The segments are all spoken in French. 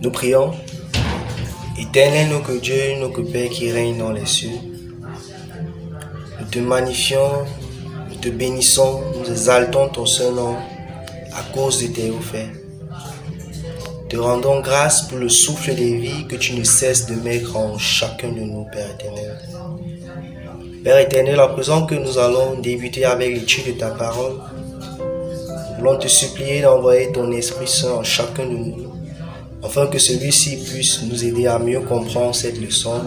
Nous prions. Éternel notre Dieu, notre Père qui règne dans les cieux, nous te magnifions, nous te bénissons, nous exaltons ton seul nom à cause de tes hauts faits. Te rendons grâce pour le souffle de vie que tu ne cesses de mettre en chacun de nous, Père éternel. Père éternel, à présent que nous allons débuter avec l'étude de ta parole, nous voulons te supplier d'envoyer ton Esprit Saint en chacun de nous, afin que celui-ci puisse nous aider à mieux comprendre cette leçon,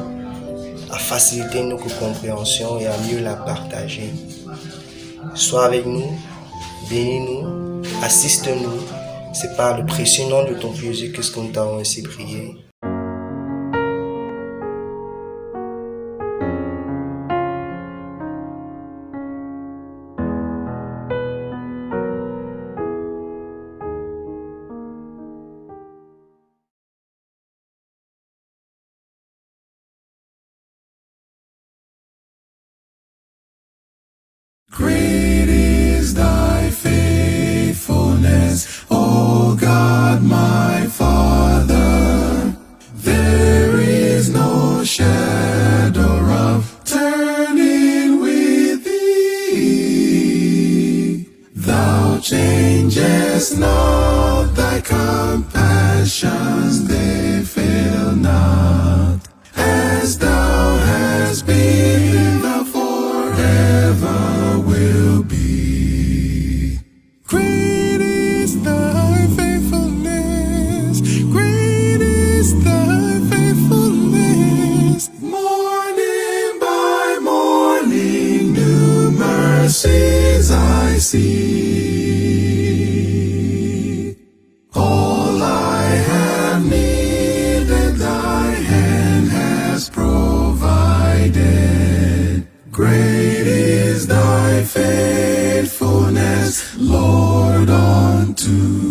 à faciliter notre compréhension et à mieux la partager. Sois avec nous, bénis-nous, assiste-nous. C'est par le précieux nom de ton Fils Jésus que nous t'avons ainsi prié. Great is thy faithfulness, O God my Father. There is no shadow of turning with thee. Thou changest not, thy compassions they fail not. As thou hast been, thou forever will be. Great is thy faithfulness, great is thy faithfulness. Morning by morning, new mercies I see. All I have needed, thy hand has provided. Great is thy faithfulness, Lord, unto me.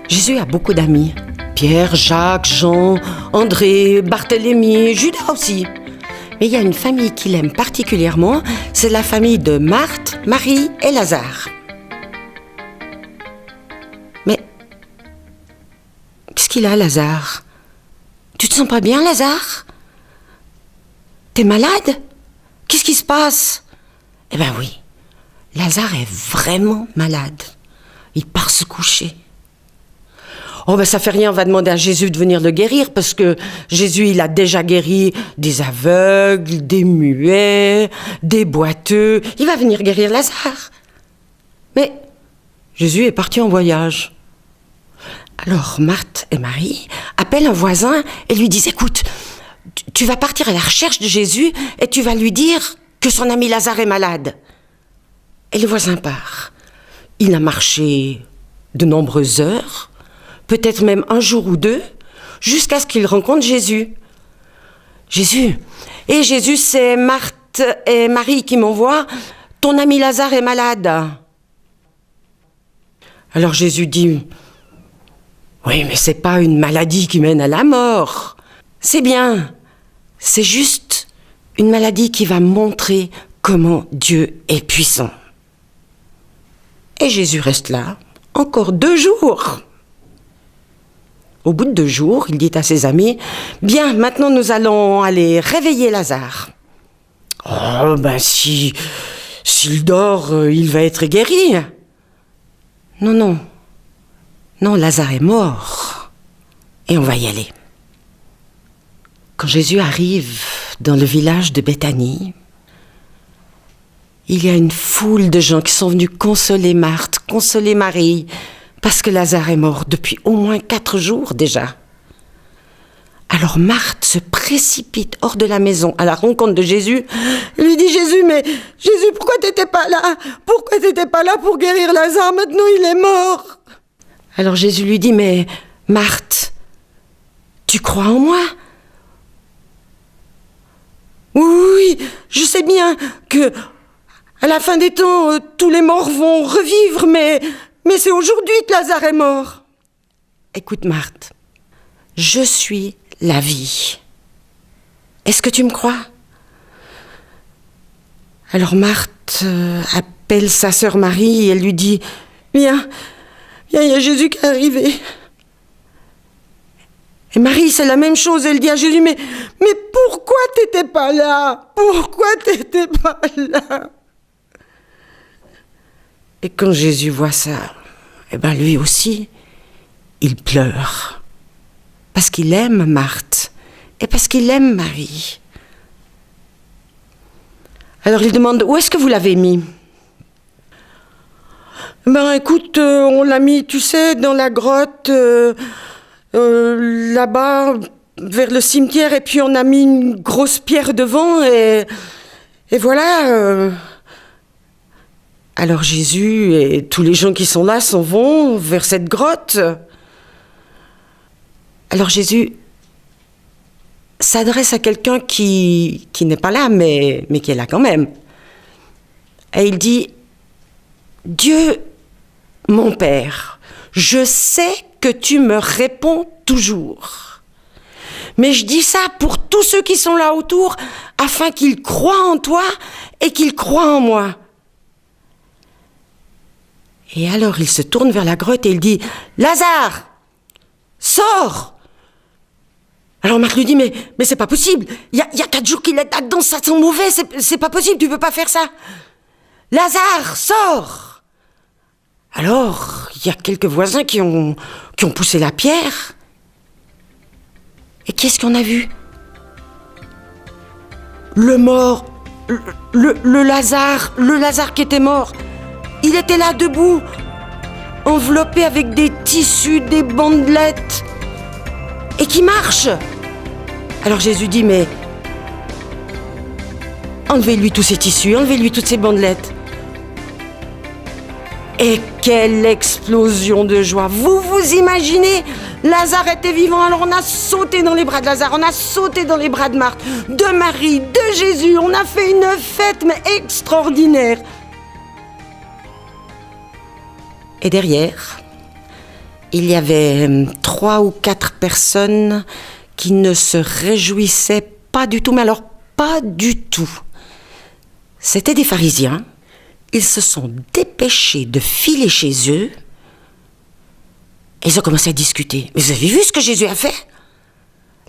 Jésus a beaucoup d'amis. Pierre, Jacques, Jean, André, Barthélemy, Judas aussi. Mais il y a une famille qu'il aime particulièrement, c'est la famille de Marthe, Marie et Lazare. Mais qu'est-ce qu'il a, Lazare? Tu te sens pas bien, Lazare? T'es malade? Qu'est-ce qui se passe? Eh ben oui, Lazare est vraiment malade. Il part se coucher. Oh ben ça fait rien, on va demander à Jésus de venir le guérir parce que Jésus il a déjà guéri des aveugles, des muets, des boiteux. Il va venir guérir Lazare. Mais Jésus est parti en voyage. Alors Marthe et Marie appellent un voisin et lui disent « Écoute, tu vas partir à la recherche de Jésus et tu vas lui dire que son ami Lazare est malade. » Et le voisin part. Il a marché de nombreuses heures, peut-être même un jour ou deux, jusqu'à ce qu'il rencontre Jésus. Jésus, c'est Marthe et Marie qui m'envoient. Ton ami Lazare est malade. Alors Jésus dit, oui, mais c'est pas une maladie qui mène à la mort. C'est bien, c'est juste une maladie qui va montrer comment Dieu est puissant. Et Jésus reste là, encore 2 jours. Au bout de 2 jours, il dit à ses amis, « Bien, maintenant nous allons aller réveiller Lazare. » « Oh, ben s'il dort, il va être guéri. » Non, Lazare est mort. Et on va y aller. Quand Jésus arrive dans le village de Béthanie, il y a une foule de gens qui sont venus consoler Marthe, consoler Marie, parce que Lazare est mort depuis au moins 4 jours déjà. Alors Marthe se précipite hors de la maison à la rencontre de Jésus. Elle lui dit, Jésus, pourquoi t'étais pas là? Pourquoi t'étais pas là pour guérir Lazare? Maintenant il est mort. Alors Jésus lui dit, mais Marthe, tu crois en moi? Oui, je sais bien que à la fin des temps, tous les morts vont revivre, mais c'est aujourd'hui que Lazare est mort. Écoute Marthe, je suis la vie. Est-ce que tu me crois? Alors Marthe appelle sa sœur Marie et elle lui dit, viens, il y a Jésus qui est arrivé. Et Marie, c'est la même chose, elle dit à Jésus, mais pourquoi t'étais pas là? Pourquoi t'étais pas là? Et quand Jésus voit ça, eh ben lui aussi, il pleure. Parce qu'il aime Marthe et parce qu'il aime Marie. Alors il demande, où est-ce que vous l'avez mis? Ben écoute, on l'a mis, tu sais, dans la grotte, là-bas, vers le cimetière, et puis on a mis une grosse pierre devant, et Et voilà. Alors Jésus et tous les gens qui sont là s'en vont vers cette grotte. Alors Jésus s'adresse à quelqu'un qui n'est pas là, mais qui est là quand même. Et il dit, Dieu, mon Père, je sais que tu me réponds toujours. Mais je dis ça pour tous ceux qui sont là autour, afin qu'ils croient en toi et qu'ils croient en moi. Et alors il se tourne vers la grotte et il dit, Lazare, sors! Alors Marc lui dit, mais c'est pas possible, il y a 4 jours qu'il est là-dedans, ça sent mauvais, c'est pas possible, tu peux pas faire ça. Lazare, sors! Alors, il y a quelques voisins qui ont poussé la pierre. Et qu'est-ce qu'on a vu? Le mort, le Lazare qui était mort, il était là debout, enveloppé avec des tissus, des bandelettes, et qui marche. Alors Jésus dit, mais enlevez-lui tous ces tissus, enlevez-lui toutes ces bandelettes. Et quelle explosion de joie! Vous imaginez? Lazare était vivant, alors on a sauté dans les bras de Lazare, on a sauté dans les bras de Marthe, de Marie, de Jésus, on a fait une fête, mais extraordinaire. Et derrière, il y avait 3 ou 4 personnes qui ne se réjouissaient pas du tout, mais alors pas du tout. C'était des pharisiens. Ils se sont dépêchés de filer chez eux et ils ont commencé à discuter. Mais vous avez vu ce que Jésus a fait?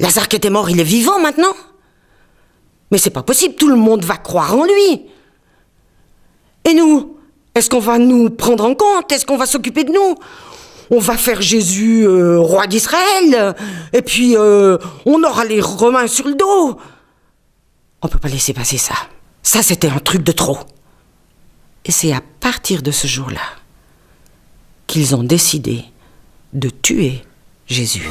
Lazare qui était mort, il est vivant maintenant. Mais c'est pas possible, tout le monde va croire en lui. Et nous, est-ce qu'on va nous prendre en compte? Est-ce qu'on va s'occuper de nous? On va faire Jésus roi d'Israël et puis on aura les Romains sur le dos. On peut pas laisser passer ça. Ça, c'était un truc de trop. Et c'est à partir de ce jour-là qu'ils ont décidé de tuer Jésus.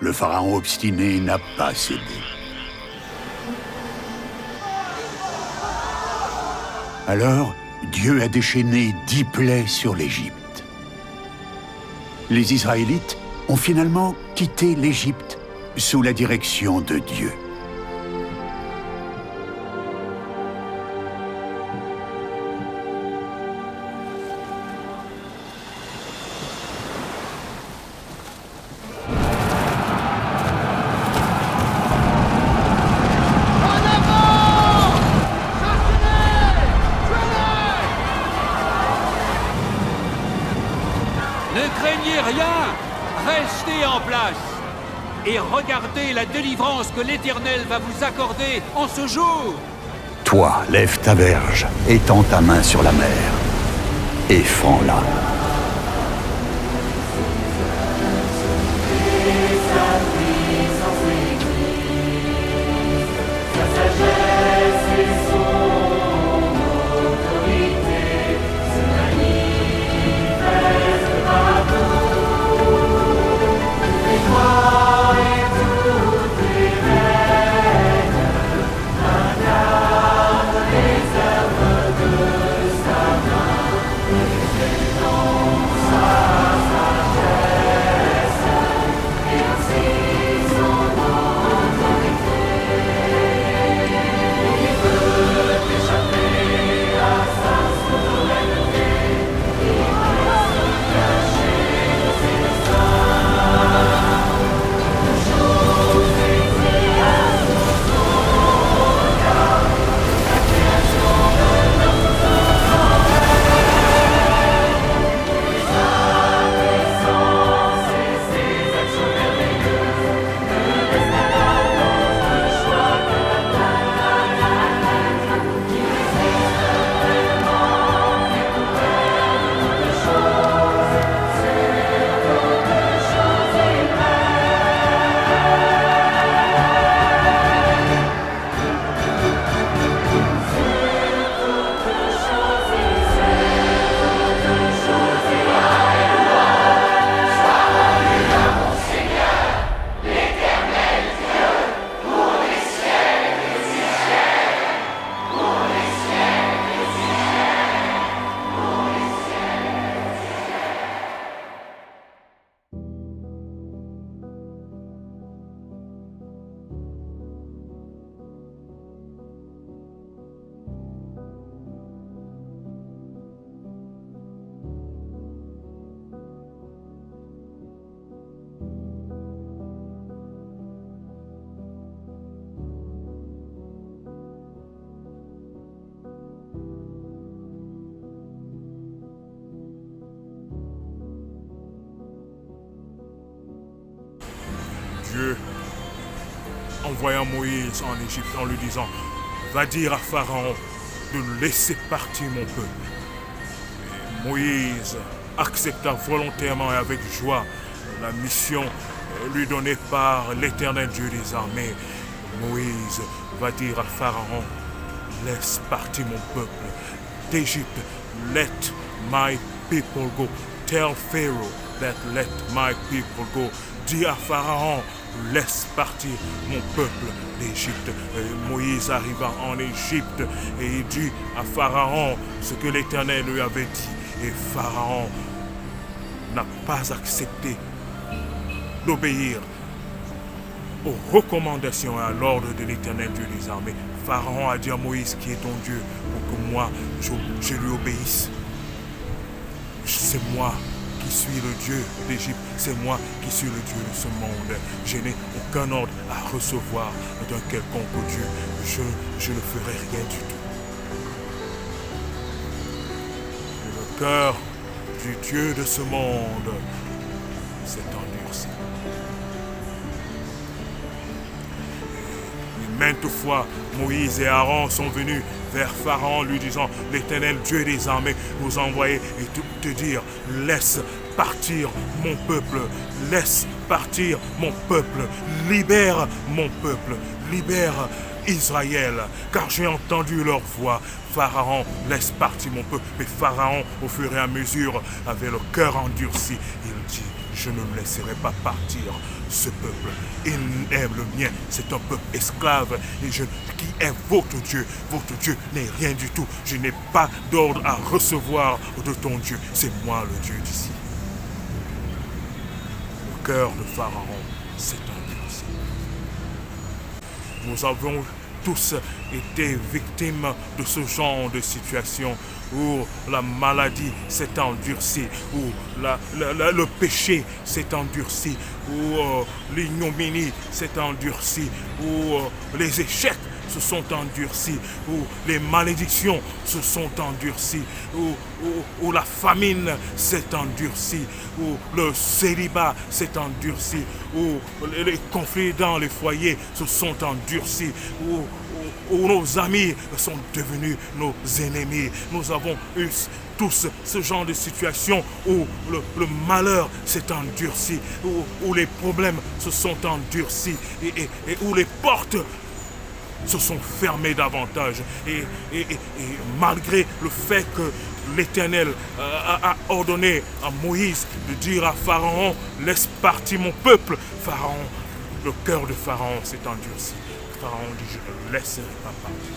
le pharaon obstiné n'a pas cédé. Alors, Dieu a déchaîné 10 plaies sur l'Égypte. Les Israélites ont finalement quitté l'Égypte sous la direction de Dieu. Ne craignez rien, restez en place et regardez la délivrance que l'Éternel va vous accorder en ce jour. Toi, lève ta verge, étends ta main sur la mer, et fends-la. Dieu envoya Moïse en Égypte en lui disant « Va dire à Pharaon de laisser partir mon peuple. » Et Moïse accepta volontairement et avec joie la mission lui donnée par l'Éternel Dieu des armées. Moïse va dire à Pharaon « Laisse partir mon peuple d'Égypte. Let my people go. Tell Pharaoh that let my people go. » Dis à Pharaon, laisse partir mon peuple d'Égypte. Moïse arriva en Égypte et il dit à Pharaon ce que l'Éternel lui avait dit. Et Pharaon n'a pas accepté d'obéir aux recommandations et à l'ordre de l'Éternel Dieu des armées. Pharaon a dit à Moïse, qui est ton Dieu, pour que moi je lui obéisse. C'est moi qui suis le Dieu d'Égypte, c'est moi qui suis le Dieu de ce monde. Je n'ai aucun ordre à recevoir d'un quelconque Dieu. Je ne ferai rien du tout. Et le cœur du Dieu de ce monde s'est endurci. Et maintes fois, Moïse et Aaron sont venus vers Pharaon lui disant, l'Éternel Dieu des armées nous a envoyé et te dire, laisse partir mon peuple, laisse partir mon peuple, libère mon peuple, libère Israël, car j'ai entendu leur voix. Pharaon, laisse partir mon peuple. Mais Pharaon, au fur et à mesure, avait le cœur endurci. Il dit, je ne laisserai pas partir ce peuple. Il est le mien, c'est un peuple esclave et qui est votre Dieu. Votre Dieu n'est rien du tout. Je n'ai pas d'ordre à recevoir de ton Dieu. C'est moi le Dieu d'ici. Le cœur de Pharaon s'est endurci. Nous avons tous été victimes de ce genre de situation où la maladie s'est endurcie, où le péché s'est endurci, où l'ignominie s'est endurcie, où les échecs se sont endurcis, où les malédictions se sont endurcies, où la famine s'est endurcie, où le célibat s'est endurci, où les conflits dans les foyers se sont endurcis, où nos amis sont devenus nos ennemis. Nous avons eu tous ce genre de situation où le malheur s'est endurci, où les problèmes se sont endurcis et où les portes se sont fermées davantage. Et malgré le fait que l'Éternel a ordonné à Moïse de dire à Pharaon, laisse partir mon peuple, Pharaon, le cœur de Pharaon s'est endurci. Pharaon dit, je ne laisserai pas partir.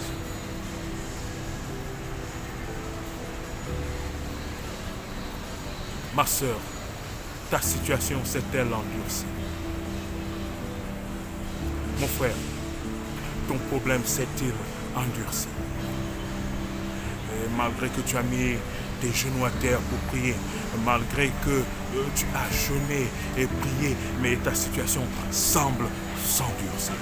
Ma sœur, ta situation s'est-elle endurcie? Mon frère, ton problème s'est-il endurci? Et malgré que tu as mis tes genoux à terre pour prier, malgré que tu as jeûné et prié, mais ta situation semble s'endurcir.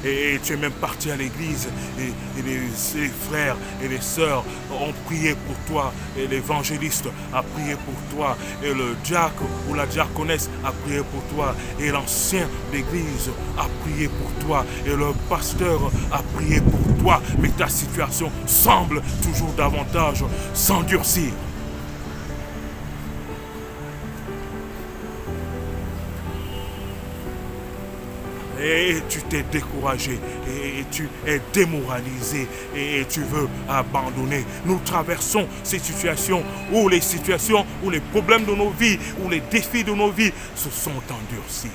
Et tu es même parti à l'église et les frères et les sœurs ont prié pour toi et l'évangéliste a prié pour toi et le diacre ou la diaconesse a prié pour toi et l'ancien d'église a prié pour toi et le pasteur a prié pour toi, mais ta situation semble toujours davantage s'endurcir. Et tu t'es découragé, et tu es démoralisé, et tu veux abandonner. Nous traversons ces situations où les problèmes de nos vies, où les défis de nos vies se sont endurcis.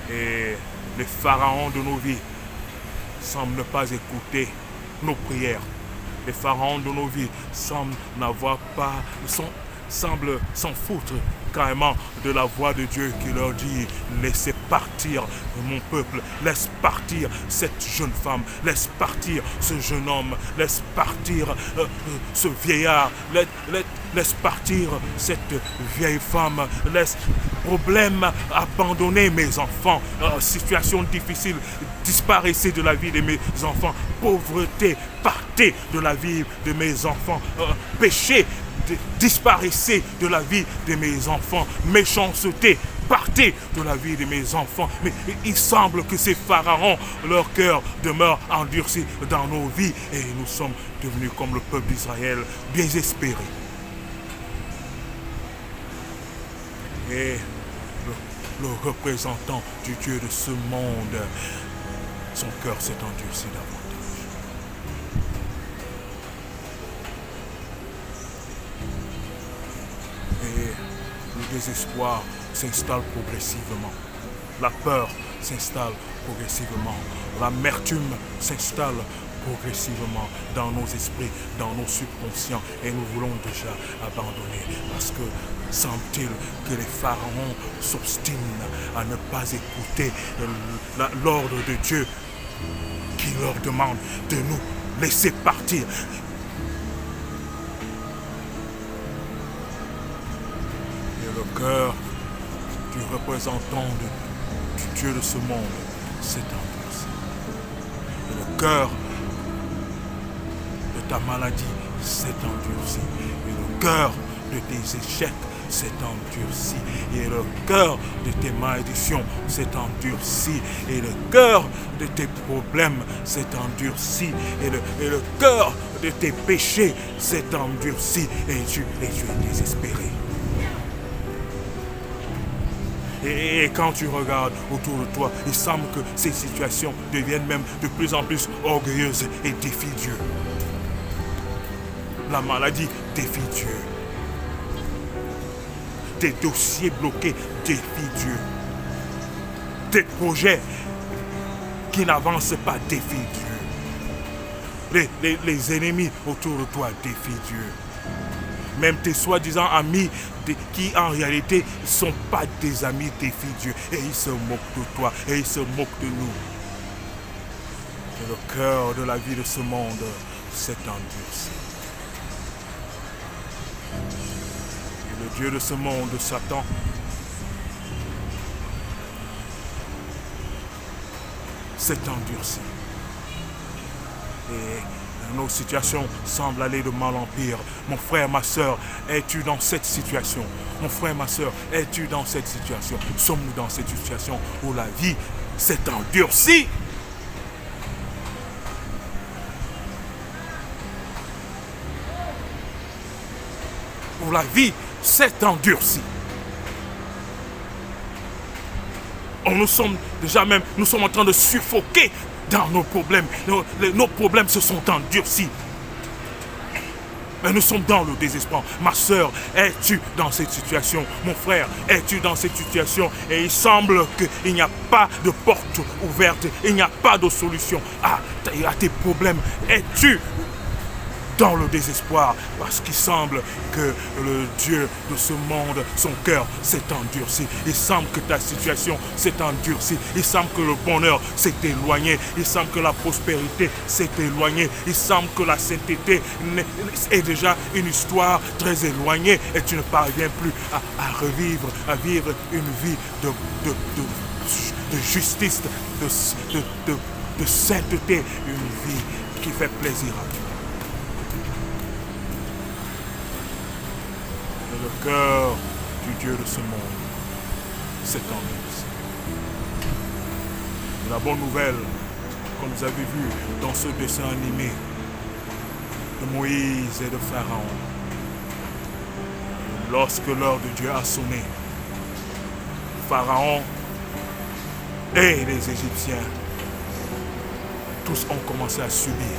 Et les pharaons de nos vies semblent ne pas écouter nos prières. Les pharaons de nos vies semblent semblent s'en foutre carrément de la voix de Dieu qui leur dit laissez partir mon peuple, laisse partir cette jeune femme, laisse partir ce jeune homme, laisse partir ce vieillard, laisse partir cette vieille femme, laisse problème, abandonner mes enfants, situation difficile, disparaissez de la vie de mes enfants, pauvreté, partez de la vie de mes enfants, péché, disparaissez de la vie de mes enfants, méchanceté, partez de la vie de mes enfants. Mais il semble que ces pharaons, leur cœur demeure endurci dans nos vies et nous sommes devenus comme le peuple d'Israël, désespérés. Et le représentant du Dieu de ce monde, son cœur s'est endurci davantage. Et le désespoir s'installe progressivement. La peur s'installe progressivement. L'amertume s'installe progressivement dans nos esprits, dans nos subconscients. Et nous voulons déjà abandonner. Parce que semble-t-il que les pharaons s'obstinent à ne pas écouter l'ordre de Dieu qui leur demande de nous laisser partir. Le cœur du représentant du Dieu de ce monde s'est endurci. Et le cœur de ta maladie s'est endurci. Et le cœur de tes échecs s'est endurci. Et le cœur de tes malédictions s'est endurci. Et le cœur de tes problèmes s'est endurci. Et le cœur de tes péchés s'est endurci. Et tu es désespéré. Et quand tu regardes autour de toi, il semble que ces situations deviennent même de plus en plus orgueilleuses et défient Dieu. la maladie défie Dieu. Tes dossiers bloqués défient Dieu. Tes projets qui n'avancent pas défient Dieu. Les ennemis autour de toi défient Dieu. Même tes soi-disant amis qui en réalité ne sont pas des amis défient Dieu. Et ils se moquent de toi et ils se moquent de nous. Et le cœur de la vie de ce monde s'est endurci. Et le Dieu de ce monde, Satan, s'est endurci. Et nos situations semblent aller de mal en pire. Mon frère, ma soeur, es-tu dans cette situation? Mon frère, ma soeur, es-tu dans cette situation? Sommes-nous dans cette situation où la vie s'est endurcie? Où la vie s'est endurcie. Nous sommes déjà même, nous sommes en train de suffoquer dans nos problèmes. Nos problèmes se sont endurcis. Mais nous sommes dans le désespoir. Ma soeur, es-tu dans cette situation? Mon frère, es-tu dans cette situation? Et il semble qu'il n'y a pas de porte ouverte. Il n'y a pas de solution à tes problèmes. Es-tu dans le désespoir? Parce qu'il semble que le Dieu de ce monde, son cœur s'est endurci. Il semble que ta situation s'est endurcie. Il semble que le bonheur s'est éloigné. Il semble que la prospérité s'est éloignée. Il semble que la sainteté est déjà une histoire très éloignée et tu ne parviens plus à vivre une vie de justice, de sainteté, une vie qui fait plaisir à Dieu. Le cœur du Dieu de ce monde s'est endurci. La bonne nouvelle, comme vous avez vu dans ce dessin animé de Moïse et de Pharaon, lorsque l'heure de Dieu a sonné, Pharaon et les Égyptiens, tous ont commencé à subir.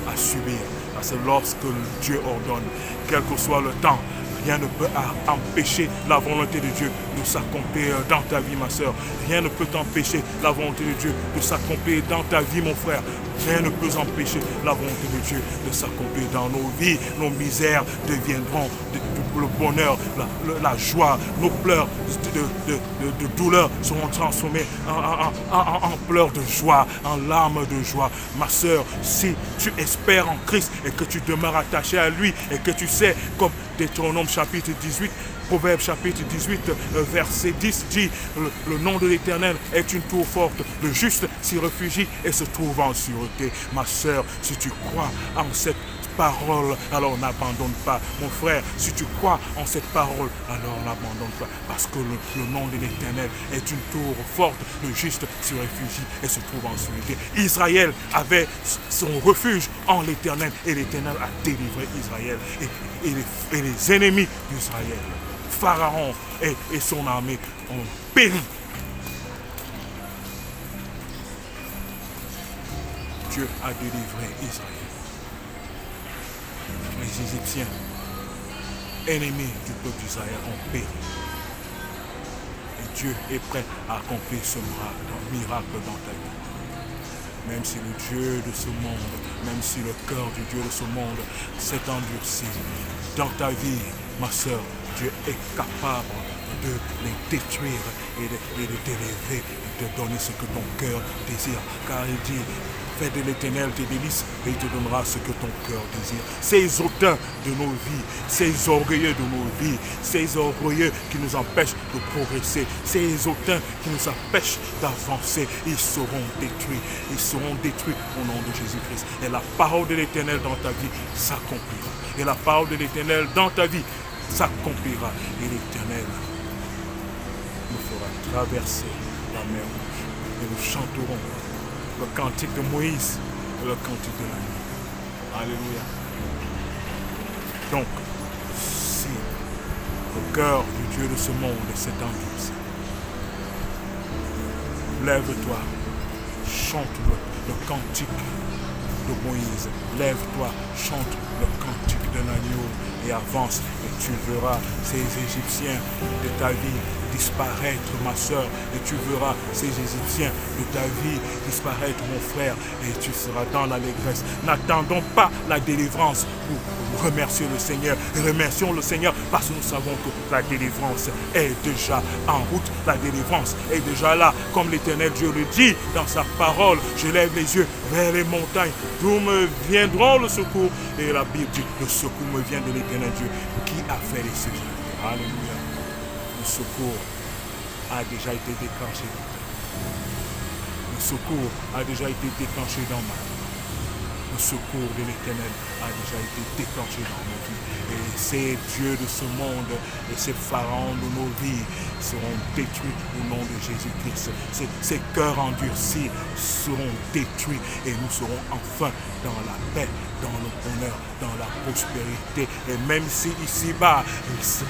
Parce que lorsque Dieu ordonne, quel que soit le temps, rien ne peut empêcher la volonté de Dieu de s'accomplir dans ta vie, ma soeur. Rien ne peut empêcher la volonté de Dieu de s'accomplir dans ta vie, mon frère. Rien ne peut empêcher la volonté de Dieu de s'accomplir dans nos vies. Nos misères deviendront le bonheur, la joie. Nos pleurs de douleur seront transformés en pleurs de joie, en larmes de joie. Ma soeur, si tu espères en Christ et que tu demeures attaché à lui et que tu sais, comme Deutéronome chapitre 18, Proverbe chapitre 18, verset 10 dit, le nom de l'Éternel est une tour forte. Le juste s'y réfugie et se trouve en sûreté. Ma soeur, si tu crois en cette parole, alors n'abandonne pas. Mon frère, si tu crois en cette parole, alors n'abandonne pas. Parce que le nom de l'Éternel est une tour forte. Le juste s'y réfugie et se trouve en sûreté. Israël avait son refuge en l'Éternel et l'Éternel a délivré Israël et les ennemis d'Israël. Pharaon et son armée ont péri. Dieu a délivré Israël. Les Égyptiens, ennemis du peuple d'Israël, ont péri. Et Dieu est prêt à accomplir ce miracle dans ta vie. Même si le Dieu de ce monde, même si le cœur du Dieu de ce monde s'est endurci, dans ta vie, ma soeur, Dieu est capable de les détruire et de t'élever, de te donner ce que ton cœur désire. Car il dit, fais de l'Éternel tes délices et il te donnera ce que ton cœur désire. Ces hautains de nos vies, ces orgueilleux de nos vies, ces orgueilleux qui nous empêchent de progresser, ces hautains qui nous empêchent d'avancer, ils seront détruits. Ils seront détruits au nom de Jésus-Christ. Et la parole de l'Éternel dans ta vie s'accomplira. Et la parole de l'Éternel dans ta vie s'accomplira. Et l'Éternel nous fera traverser la mer Rouge. Et nous chanterons le cantique de Moïse et le cantique de la nuit. Alléluia. Donc, si le cœur du Dieu de ce monde s'est endurci, lève-toi, chante le cantique de Moïse. Lève-toi, chante le cantique de d'un agneau et avance et tu verras ces Égyptiens de ta vie disparaître, ma soeur, et tu verras ces Égyptiens de ta vie disparaître, mon frère, et tu seras dans l'allégresse. N'attendons pas la délivrance pour remercier le Seigneur. Remercions le Seigneur parce que nous savons que la délivrance est déjà en route. La délivrance est déjà là, comme l'Éternel Dieu le dit dans sa parole. Je lève les yeux vers les montagnes, d'où me viendront le secours. Et la Bible dit, le secours me vient de l'Éternel Dieu qui a fait les cieux. Alléluia. Le secours a déjà été déclenché. Le secours a déjà été déclenché dans ma vie. Le secours de l'Éternel a déjà été déclenché dans nos vies. Et ces dieux de ce monde et ces pharaons de nos vies seront détruits au nom de Jésus-Christ. Ces cœurs endurcis seront détruits et nous serons enfin dans la paix, dans le bonheur, dans la prospérité. Et même si ici-bas,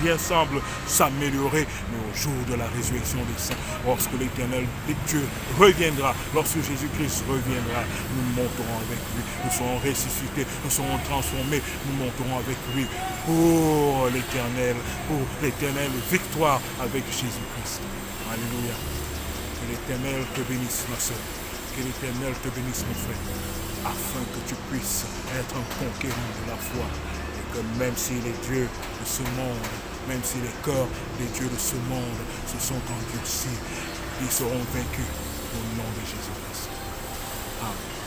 rien semble s'améliorer, mais au jour de la résurrection des saints, lorsque l'Éternel Dieu reviendra, lorsque Jésus-Christ reviendra, nous monterons avec lui, nous serons ressuscités, nous serons transformés, nous monterons avec lui pour l'éternelle victoire avec Jésus-Christ. Alléluia. Que l'Éternel te bénisse, ma soeur. Que l'Éternel te bénisse, mon frère, afin que tu puisses être un conquérant de la foi. Et que même si les dieux de ce monde, même si les cœurs des dieux de ce monde se sont endurcis, ils seront vaincus au nom de Jésus-Christ. Amen.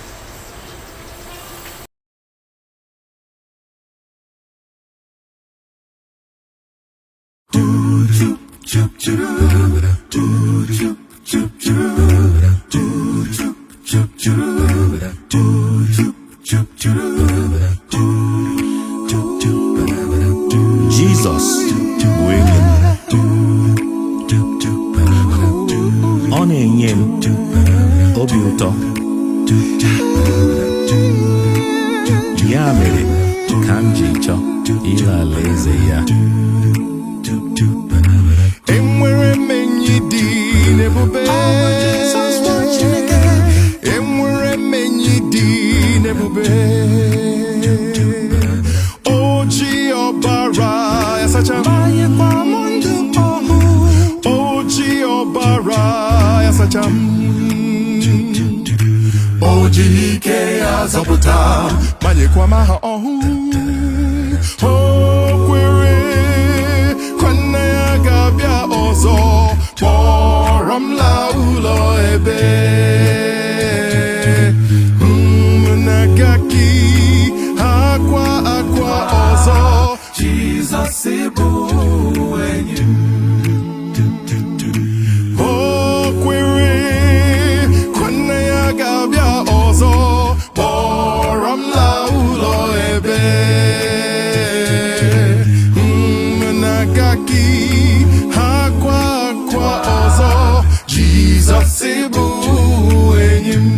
Jesus ọ na-enye m obi ụtọ, ya mere ka m ji chọọ ile alaeze ya. Enwere m enyi dị n'ebube, enwere m enyi dị n'ebube, o ji ọbara ya sacha m, o ji ọbara ya sacha m, o ji ike ya zọpụta ma nyekwa m aha ọhụụ. O kwere kwanna ya ga-abịa ọzọ kpọrọ m la ụlọ ebe na-agaki akwa ọzọ. Jizọs bụ enyi m. O kwere kwanna ya ga-abịa ọzọ kpọrọ m la ụlọ ebe na-agaki akwa ọzọ. Jizọs bụ enyi m.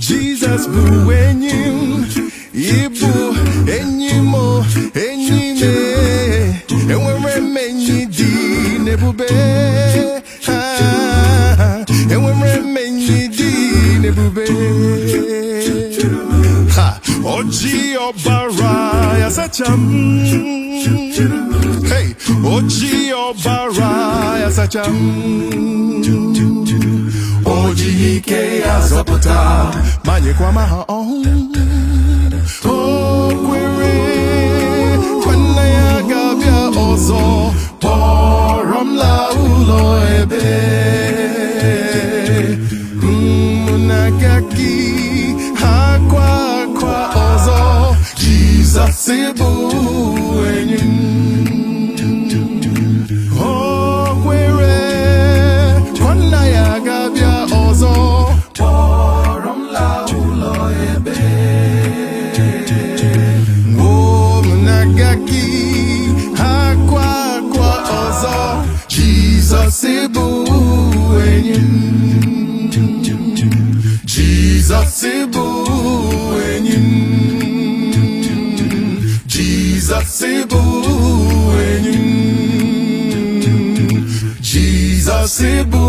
Jesus bụ enyi m, ịbụ enyi m, enyi m. Enwere m enyi dị n'ebube, enwere m enyi dị n'ebube. O ji ọbara ya sacha m, hey, o ji ọbara ya sacha m, o ji ike ya zọpụta ma nyekwa m aha ọhụụ. O kwere kwanna ya ga-abịa ọzọ kpọrọ m la ụlọ ebe na-agaki akwa ọzọ. Jizọs bụ enyi m. O kwere kwanna ya ga-abịa ọzọ kpọrọ m la ụlọ ebe na-agaki akwa ọzọ. Jizọs bụ enyi m. Jizọs bụ enyi m. Jizọs bụ enyi m. Jizọs bụ